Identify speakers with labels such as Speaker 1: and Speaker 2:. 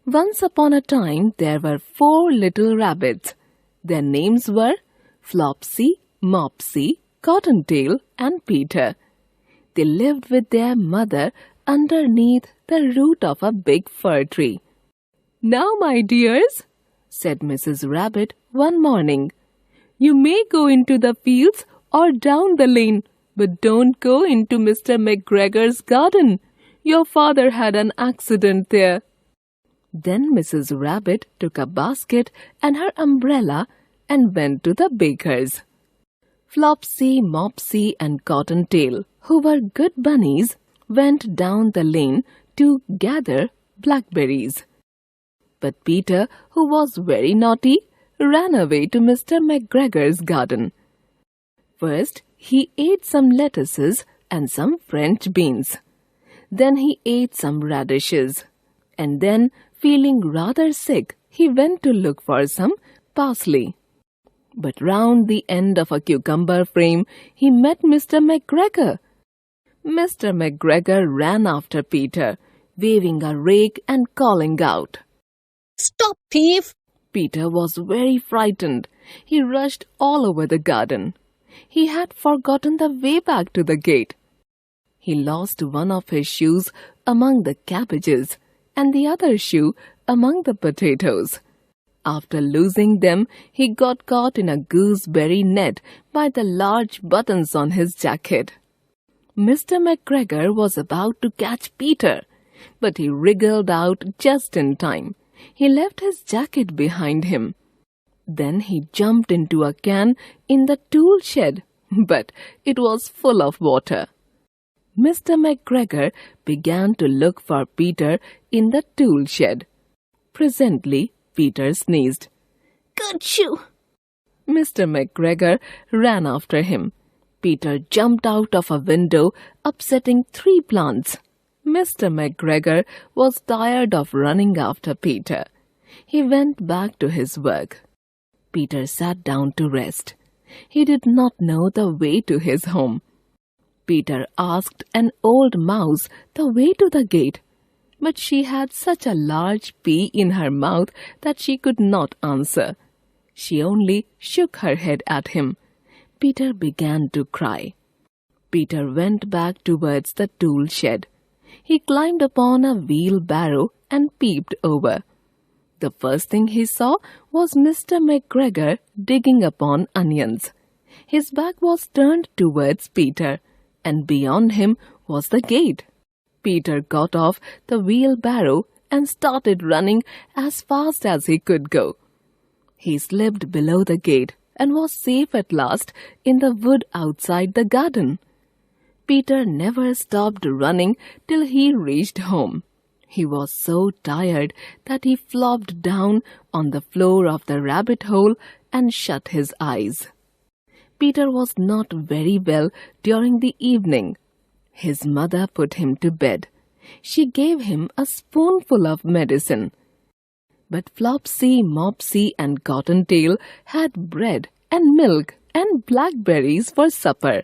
Speaker 1: Once upon a time, there were 4 little rabbits. Their names were Flopsy, Mopsy, Cottontail, and Peter. They lived with their mother underneath the root of a big fir tree. "Now, my dears," said Mrs. Rabbit one morning, "you may go into the fields or down the lane, but don't go into Mr. McGregor's garden. Your father had an accident there." Then Mrs. Rabbit took a basket and her umbrella and went to the baker's. Flopsy, Mopsy, and Cottontail, who were good bunnies, went down the lane to gather blackberries. But Peter, who was very naughty, ran away to Mr. McGregor's garden. First, he ate some lettuces and some French beans. Then he ate some radishes. And then, feeling rather sick, he went to look for some parsley. But round the end of a cucumber frame, he met Mr. McGregor. Mr. McGregor ran after Peter, waving a rake and calling out,
Speaker 2: "Stop, thief!"
Speaker 1: Peter was very frightened. He rushed all over the garden. He had forgotten the way back to the gate. He lost one of his shoes among the cabbages and the other shoe among the potatoes. After losing them, he got caught in a gooseberry net by the large buttons on his jacket. Mr. McGregor was about to catch Peter, but he wriggled out just in time. He left his jacket behind him. Then he jumped into a can in the tool shed, but it was full of water. Mr. McGregor began to look for Peter in the tool shed. Presently, Peter sneezed.
Speaker 2: "Kerchoo!"
Speaker 1: Mr. McGregor ran after him. Peter jumped out of a window, upsetting 3 plants. Mr. McGregor was tired of running after Peter. He went back to his work. Peter sat down to rest. He did not know the way to his home. Peter asked an old mouse the way to the gate, but she had such a large pea in her mouth that she could not answer. She only shook her head at him. Peter began to cry. Peter went back towards the tool shed. He climbed upon a wheelbarrow and peeped over. The first thing he saw was Mr. McGregor digging upon onions. His back was turned towards Peter, and beyond him was the gate. Peter got off the wheelbarrow and started running as fast as he could go. He slipped below the gate and was safe at last in the wood outside the garden. Peter never stopped running till he reached home. He was so tired that he flopped down on the floor of the rabbit hole and shut his eyes. Peter was not very well during the evening. His mother put him to bed. She gave him a spoonful of medicine. But Flopsy, Mopsy, and Cottontail had bread and milk and blackberries for supper.